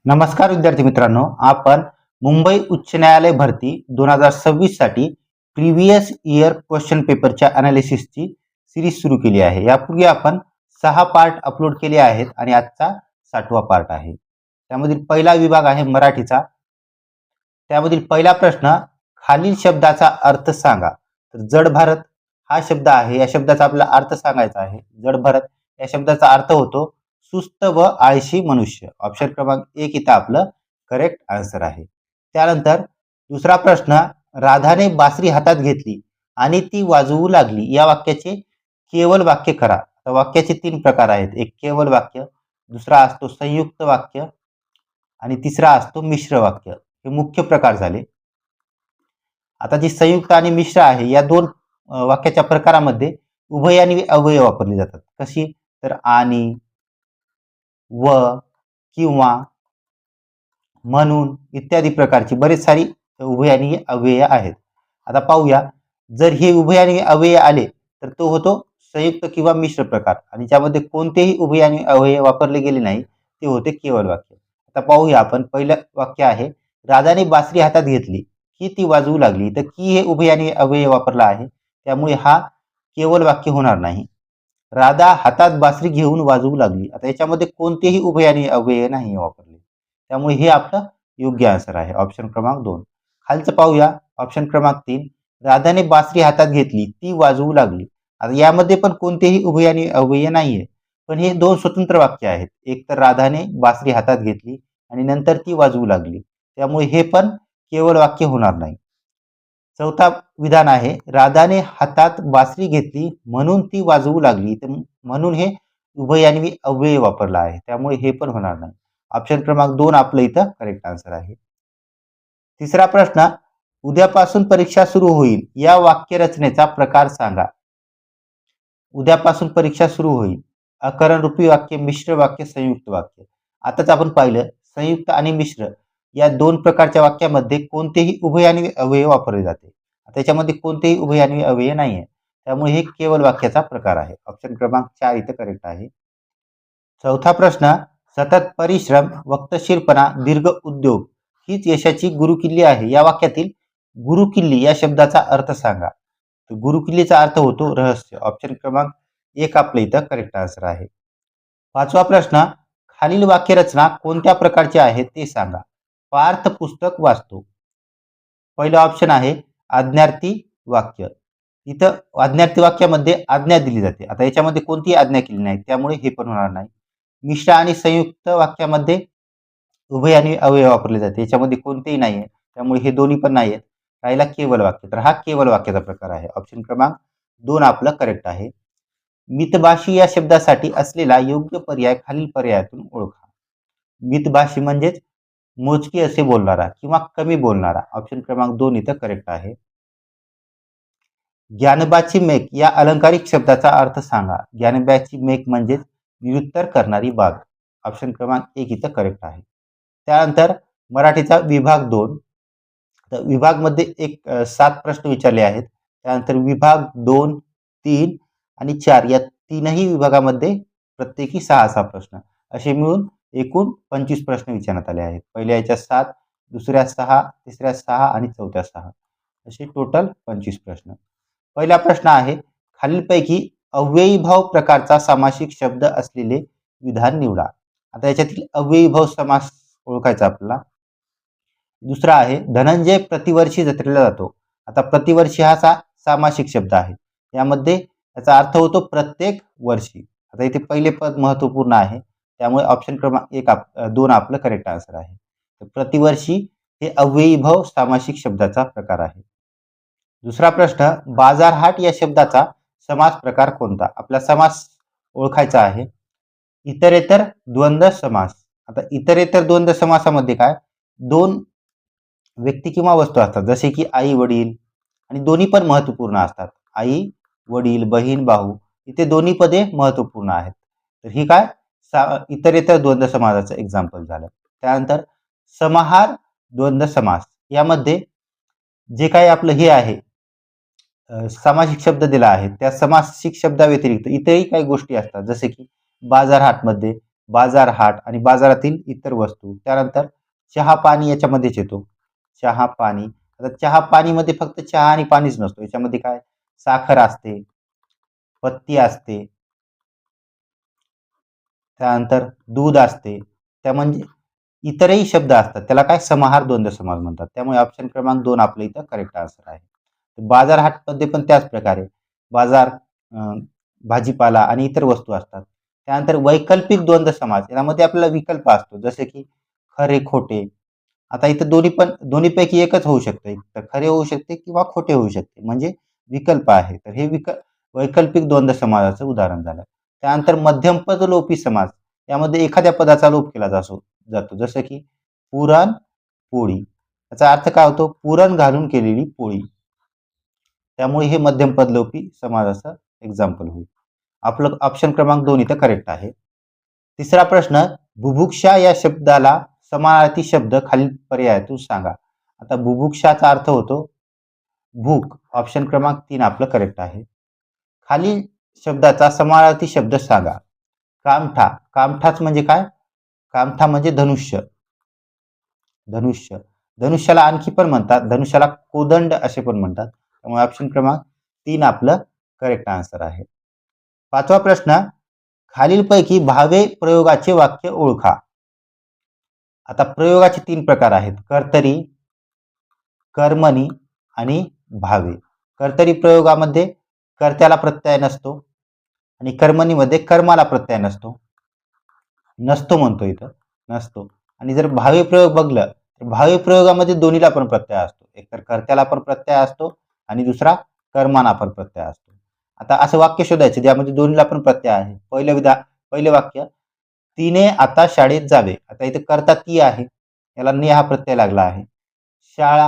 नमस्कार विद्यार्थी मित्रांनो, आपण मुंबई उच्च न्यायालय भरती 2026 साठी प्रिव्हियस इयर क्वेश्चन पेपरच्या अनालिसिसची सिरीज सुरू केली आहे. यापूर्वी आपण 6 पार्ट अपलोड केले आहेत आणि आजचा 6वा पार्ट आहे. त्यामधील पहिला विभाग आहे मराठीचा. त्यामधील पहिला प्रश्न, खालील शब्दाचा अर्थ सांगा. तर जड भारत हा शब्द आहे. या शब्दाचा आपल्याला अर्थ सांगायचा आहे. जड भारत या शब्दाचा अर्थ होतो सुस्त व आळशी मनुष्य. ऑप्शन क्रमांक 1 इथं आपलं करेक्ट आन्सर आहे. त्यानंतर दुसरा प्रश्न, राधाने बासरी हातात घेतली आणि ती वाजवू लागली. या वाक्याचे केवळ वाक्य करा. तर वाक्याचे 3 प्रकार आहेत. एक केवळ वाक्य, दुसरा असतो संयुक्त वाक्य आणि तिसरा असतो मिश्र वाक्य. हे मुख्य प्रकार झाले. आता जी संयुक्त आणि मिश्र आहे या दोन वाक्याच्या प्रकारामध्ये उभय आणि अव्यय वापरली जातात. कशी? तर आणि, व, किंवा, म्हणून इत्यादी प्रकारची बरेच सारी उभय आणि अव्यय आहेत. आता पाहूया, जर हे उभय आणि अव्यय आले तर तो होतो संयुक्त किंवा मिश्र प्रकार आणि ज्यामध्ये कोणतेही उभय आणि अव्यय वापरले गेले नाही ते होते केवळ वाक्य. आता पाहूया आपण. पहिलं वाक्य आहे, राधाने बासरी हातात घेतली की ती वाजवू लागली. तर की हे उभय आणि अव्यय वापरला आहे, त्यामुळे हा केवळ वाक्य होणार नाही. राधा हातात बासरी घेऊन वाजवू लागली. आता याच्यामध्ये कोणतेही उभय आणि अव्यय नाही वापरले, त्यामुळे हे आपलं योग्य आन्सर आहे. ऑप्शन क्रमांक 2. खालचं पाहूया. ऑप्शन क्रमांक 3, राधाने बासरी हातात घेतली ती वाजवू लागली. आता यामध्ये पण कोणतेही उभय आणि अव्यय नाहीये, पण हे 2 स्वतंत्र वाक्य आहेत. एक तर राधाने बासरी हातात घेतली आणि नंतर ती वाजवू लागली, त्यामुळे हे पण केवळ वाक्य होणार नाही. चौथा विधान आहे, राधाने हातात बासरी घेतली म्हणून ती वाजवू लागली. तर म्हणून हे उभय आणि अव्यय वापरला आहे, त्यामुळे हे पण होणार नाही. ऑप्शन क्रमांक 2 आपलं इथं करेक्ट आन्सर आहे. तिसरा प्रश्न, उद्यापासून परीक्षा सुरू होईल या वाक्यरचनेचा प्रकार सांगा. उद्यापासून परीक्षा सुरू होईल, अकरणरूपी वाक्य, मिश्र वाक्य, संयुक्त वाक्य. आताच आपण पाहिलं संयुक्त आणि मिश्र या 2 प्रकारच्या वाक्यामध्ये कोणतेही उभय आणि अव्यय वापरले जाते. त्याच्यामध्ये कोणतेही उभय आणि अव्यय नाहीये, त्यामुळे हे केवळ वाक्याचा प्रकार आहे. ऑप्शन क्रमांक 4 इथं करेक्ट आहे. चौथा प्रश्न, सतत परिश्रम, वक्तशीरपणा, दीर्घ उद्योग हीच यशाची गुरुकिल्ली आहे. या वाक्यातील गुरुकिल्ली या शब्दाचा अर्थ सांगा. तर गुरुकिल्लीचा अर्थ होतो रहस्य. ऑप्शन क्रमांक 1 आपलं इथं करेक्ट आन्सर आहे. पाचवा प्रश्न, खालील वाक्यरचना कोणत्या प्रकारची आहे ते सांगा. पार्थ पुस्तक वाचतो. पहिलं ऑप्शन आहे आज्ञार्थी वाक्य. इथं आज्ञार्थी वाक्यामध्ये आज्ञा दिली जाते. आता याच्यामध्ये कोणतीही आज्ञा केली नाही, त्यामुळे हे पण होणार नाही. मिश्र आणि संयुक्त वाक्यामध्ये उभय आणि अव्यय वापरले जाते. याच्यामध्ये कोणतेही नाहीये, त्यामुळे हे दोन्ही पण नाहीयेत. राहिला केवळ वाक्य. तर हा केवळ वाक्याचा प्रकार आहे. ऑप्शन क्रमांक 2 आपलं करेक्ट आहे. मितभाषी या शब्दासाठी असलेला योग्य पर्याय खालील पर्यायातून ओळखा. मितभाषी म्हणजेच मोजकी असे बोलणारा किंवा कमी बोलणारा. ऑप्शन क्रमांक 2 इथं करेक्ट आहे. ज्ञानबाची मेघ या अलंकारिक शब्दाचा अर्थ सांगा. ज्ञानबाची मेघ म्हणजेच निरुत्तर करणारी बाग. ऑप्शन क्रमांक 1 इथं करेक्ट आहे. त्यानंतर मराठीचा विभाग 2. तर विभागमध्ये 7 प्रश्न विचारले आहेत. त्यानंतर विभाग 2, 3 आणि 4 या तीनही विभागामध्ये प्रत्येकी 6-6 प्रश्न असे मिळून एकूण 25 प्रश्न विचारण्यात आले आहेत. पहिल्या याच्या 7, दुसऱ्या 6, तिसऱ्या 6 आणि चौथ्या 6 असे टोटल 25 प्रश्न. पहिला प्रश्न आहे, खालीलपैकी अव्ययीभाव प्रकारचा सामासिक शब्द असलेले विधान निवडा. आता याच्यातील अव्ययीभाव समास ओळखायचा आपल्याला. दुसरा आहे, धनंजय प्रतिवर्षी जत्रेला जातो. आता प्रतिवर्षी हा सामासिक शब्द आहे. यामध्ये याचा अर्थ होतो प्रत्येक वर्षी. आता इथे पहिले पद महत्वपूर्ण आहे, त्यामुळे ऑप्शन क्रमांक 2 आपलं करेक्ट आन्सर आहे. तर प्रतिवर्षी हे अव्ययीभाव सामासिक शब्दाचा प्रकार आहे. दुसरा प्रश्न, बाजारहाट या शब्दाचा समास प्रकार कोणता? आपला समास ओळखायचा आहे. इतरेतर द्वंद्व समास. आता इतरेतर द्वंद्व समासामध्ये काय, 2 व्यक्ती किंवा वस्तू असतात, जसे की आई वडील, आणि दोन्ही पण महत्वपूर्ण असतात. आई वडील, बहीण भाऊ, इथे दोन्ही पदे महत्वपूर्ण आहेत. तर ही काय इतरेतर द्वंद्व समासाचं एक्झाम्पल झालं. त्यानंतर समाहार द्वंद्व समास. यामध्ये जे काही आपलं हे आहे सामासिक शब्द दिला आहे, त्या सामासिक शब्दाव्यतिरिक्त इतरही काही गोष्टी असतात, जसे की बाजारहाटमध्ये बाजार हाट आणि बाजारातील इतर वस्तू. त्यानंतर चहा पाणी याच्यामध्येच येतो. चहा पाणी. आता चहा पाणीमध्ये फक्त चहा आणि पाणीच नसतो. याच्यामध्ये काय साखर असते, पत्ती असते, त्यानंतर दूध असते. त्या म्हणजे इतरही शब्द असतात. त्याला काय समाहार द्वंद्व समास म्हणतात. त्यामुळे ऑप्शन क्रमांक 2 आपलं इथं करेक्ट आन्सर आहे. बाजार हाटमध्ये पण त्याच प्रकारे बाजार, भाजीपाला आणि इतर वस्तू असतात. त्यानंतर वैकल्पिक द्वंद्व समास यामध्ये आपल्याला विकल्प असतो, जसे की खरे खोटे. आता इथं दोन्हीपैकी एकच होऊ शकतं. तर खरे होऊ शकते किंवा खोटे होऊ शकते, म्हणजे विकल्प आहे. तर हे वैकल्पिक द्वंद्व समासाचं उदाहरण झालं. त्यानंतर मध्यमपद लोपी समास यामध्ये एखाद्या पदाचा लोप केला जातो, जसं की पुरण पोळी. याचा अर्थ काय होतो? पुरण घालून केलेली पोळी. त्यामुळे हे मध्यमपद लोपी समासाचं एक्झाम्पल होईल. आपलं ऑप्शन क्रमांक 2 इथं करेक्ट आहे. तिसरा प्रश्न, बुभुक्षा या शब्दाला समानार्थी शब्द खालील पर्यायातून सांगा. आता बुभुक्षाचा अर्थ होतो भूक. ऑप्शन क्रमांक 3 आपलं करेक्ट आहे. खालील शब्दाचा समानार्थी शब्द सांगा. कामठा. कामठाच म्हणजे काय? कामठा म्हणजे धनुष्य. धनुष्य. धनुष्याला आणखी पण म्हणतात, धनुष्याला कोदंड असे पण म्हणतात. त्यामुळे ऑप्शन क्रमांक 3 आपलं करेक्ट आन्सर आहे. 5वा प्रश्न, खालीलपैकी भावे प्रयोगाचे वाक्य ओळखा. आता प्रयोगाचे 3 प्रकार आहेत, कर्तरी, कर्मणी आणि भावे. कर्तरी प्रयोगामध्ये कर्त्याला प्रत्यय नसतो आणि कर्मणीमध्ये कर्माला प्रत्यय नसतो म्हणतो इथं, नसतो. आणि जर भावे प्रयोग बघलं तर भावे प्रयोगामध्ये दोन्हीला पण प्रत्यय असतो. एकतर कर्त्याला पण प्रत्यय असतो आणि दुसरा कर्माला पण प्रत्यय असतो. आता असं वाक्य शोधायचं ज्यामध्ये दोन्हीला पण प्रत्यय आहे. पहिले वाक्य, तिने आता शाळेत जावे. आता इथे कर्ता ती आहे, याला ने हा प्रत्यय लागला आहे. शाळा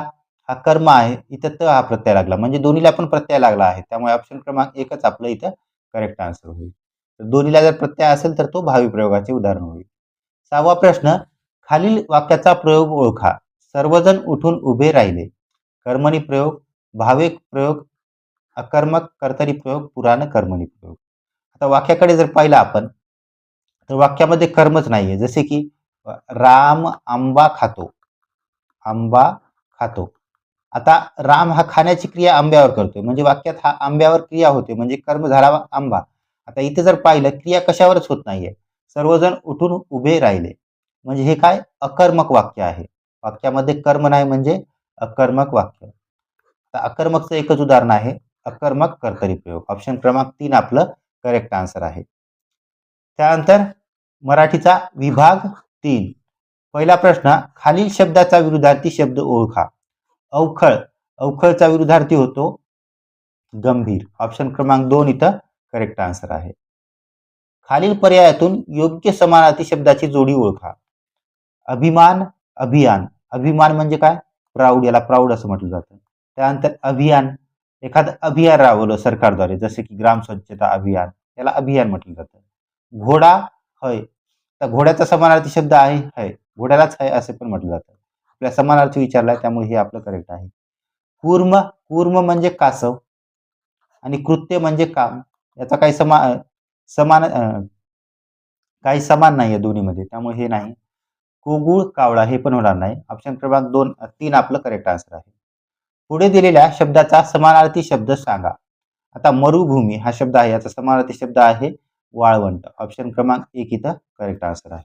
हा कर्म आहे, इथं त हा प्रत्यय लागला, म्हणजे दोन्हीला पण प्रत्यय लागला आहे. त्यामुळे ऑप्शन क्रमांक 1च आपलं इथं करेक्ट आन्सर होईल. तर दोन्हीला जर प्रत्यय असेल तर तो भावी प्रयोगाचे उदाहरण होईल. 6वा प्रश्न, खालील वाक्याचा प्रयोग ओळखा. सर्वजण उठून उभे राहिले. कर्मणी प्रयोग, भावे प्रयोग, अकर्मक कर्तरी प्रयोग, पुराण कर्मणी प्रयोग. आता वाक्याकडे जर पाहिलं आपण तर वाक्यामध्ये कर्मच नाहीये. जसे की राम आंबा खातो. आंबा खातो. आता राम हा खाण्याची क्रिया आंब्यावर करतोय, म्हणजे वाक्यात हा आंब्यावर क्रिया होते, म्हणजे कर्म झाला आंबा. आता इथे जर पाहिलं क्रिया कशावरच होत नाहीये. सर्वजण उठून उभे राहिले, म्हणजे हे काय अकर्मक वाक्य आहे. वाक्यामध्ये कर्म नाही म्हणजे अकर्मक वाक्य. आता अकर्मकचं एकच उदाहरण आहे, अकर्मक कर्तरी प्रयोग. ऑप्शन क्रमांक 3 आपलं करेक्ट आन्सर आहे. त्यानंतर मराठीचा विभाग 3. पहिला प्रश्न, खालील शब्दाचा विरुद्धार्थी शब्द ओळखा. अवखळ. अवखळचा विरुद्धार्थी होतो गंभीर. ऑप्शन क्रमांक 2 इथं करेक्ट आन्सर आहे. खालील पर्यायातून योग्य समानार्थी शब्दाची जोडी ओळखा. अभिमान, अभियान. अभिमान म्हणजे काय? प्राऊड, याला प्राऊड असं म्हटलं जातं. त्यानंतर अभियान, एखादं अभियान राबवलं सरकारद्वारे, जसे की ग्राम स्वच्छता अभियान, याला अभियान म्हटलं जातं. घोडा, हय. तर घोड्याचा समानार्थी शब्द आहे हय. घोड्यालाच हय असे पण म्हटलं जातं. आपल्या समानार्थी विचारलाय त्यामुळे हे आपलं करेक्ट आहे. कूर्म. कूर्म म्हणजे कासव आणि कृत्य म्हणजे काम. याचा काही समान काही समान नाहीये दोन्हीमध्ये, त्यामुळे हे नाही. कोगुळ, कावळा हे पण होणार नाही. ऑप्शन क्रमांक 3 आपलं करेक्ट आन्सर आहे. पुढे दिलेल्या शब्दाचा समानार्थी शब्द सांगा. आता मरुभूमी हा शब्द आहे, याचा समानार्थी शब्द आहे वाळवंट. ऑप्शन क्रमांक 1 इथं करेक्ट आन्सर आहे.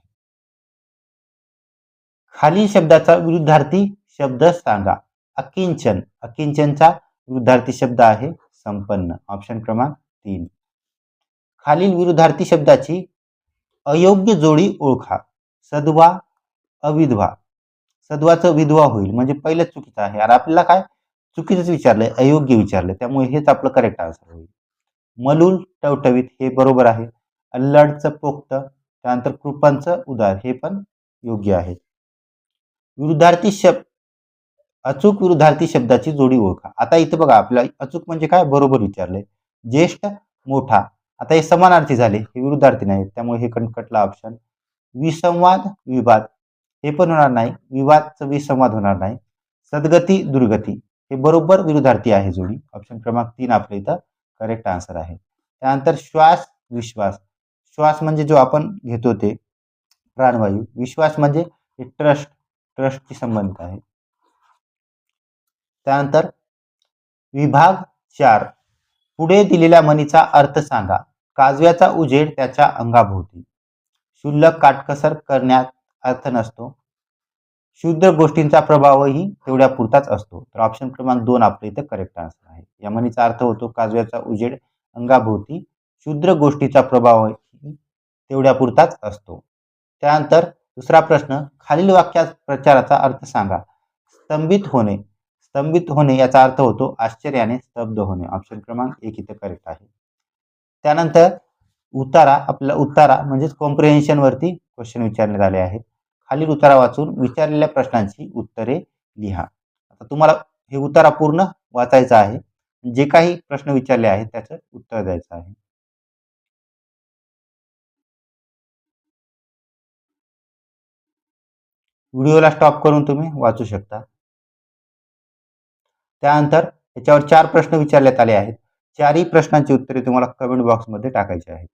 खालील शब्दाचा विरुद्धार्थी शब्द सांगा. अकिंचन. अकिंचनचा विरुद्धार्थी शब्द आहे संपन्न. ऑप्शन क्रमांक 3. खालील विरुद्धार्थी शब्दाची अयोग्य जोडी ओळखा. सद्वा, अविधवा. सद्वाचं विधवा होईल, म्हणजे पहिलेच चुकीचं आहे. आणि आपल्याला काय चुकीचंच विचारलंय, अयोग्य विचारलंय, त्यामुळे हेच आपलं करेक्ट आन्सर होईल. मलूल, टवटवीत हे बरोबर आहे. अल्लडचं पोक्त, त्यानंतर कृपांचं उदार हे पण योग्य आहे. विरुद्धार्थी शब्द, अचूक विरुद्धार्थी शब्दाची जोडी ओळखा. आता इथं बघा, आपल्याला अचूक म्हणजे काय बरोबर विचारलंय. ज्येष्ठ, मोठा. आता हे समानार्थी झाले, हे विरुद्धार्थी नाही, त्यामुळे हे कटला ऑप्शन. विसंवाद, विवाद हे पण होणार नाही. विवादचं विसंवाद होणार नाही. सद्गती, दुर्गती हे बरोबर विरुद्धार्थी आहे जोडी. ऑप्शन क्रमांक 3 आपल्या इथं करेक्ट आन्सर आहे. त्यानंतर श्वास, विश्वास. श्वास म्हणजे जो आपण घेतो ते, प्राणवायू. विश्वास म्हणजे ट्रस्टची संबंधित आहे. त्यानंतर विभाग 4, पुढे दिलेल्या म्हणीचा अर्थ सांगा. काजव्याचा उजेड त्याच्या अंगाभोवती. क्षुल्लक काटकसर करण्यात अर्थ नसतो. शुद्ध गोष्टींचा प्रभावही तेवढ्या पुरताच असतो. तर ऑप्शन क्रमांक 2 आपल्या इथं करेक्ट आन्सर आहे. या म्हणीचा अर्थ होतो काजव्याचा उजेड अंगाभोवती, शुद्र गोष्टीचा प्रभावही तेवढ्या पुरताच असतो. त्यानंतर दुसरा प्रश्न, खालील वाक्यात प्रचाराचा अर्थ सांगा. स्तंभित होणे याचा अर्थ होतो आश्चर्याने स्तब्ध होणे. ऑप्शन क्रमांक 1 इथे करेक्ट आहे. त्यानंतर उतारा म्हणजेच कॉम्प्रिहेन्शन वरती क्वेश्चन विचारण्यात आले आहेत. खालील उतारा वाचून विचारलेल्या प्रश्नांची उत्तरे लिहा. आता तुम्हाला हे उतारा पूर्ण वाचायचा आहे. जे काही प्रश्न विचारले आहेत त्याचं उत्तर द्यायचं आहे. व्हिडिओला स्टॉप करून तुम्ही वाचू शकता. त्यानंतर याच्यावर 4 प्रश्न विचारण्यात आले आहेत. 4ही प्रश्नांची उत्तरे तुम्हाला कमेंट बॉक्समध्ये टाकायची आहेत.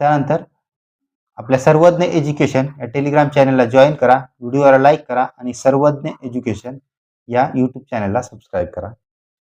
त्यानंतर आपल्या सर्वज्ञ एज्युकेशन या टेलिग्राम चॅनलला जॉईन करा, व्हिडिओला लाईक करा आणि सर्वज्ञ एज्युकेशन या यूट्यूब चॅनलला सबस्क्राईब करा.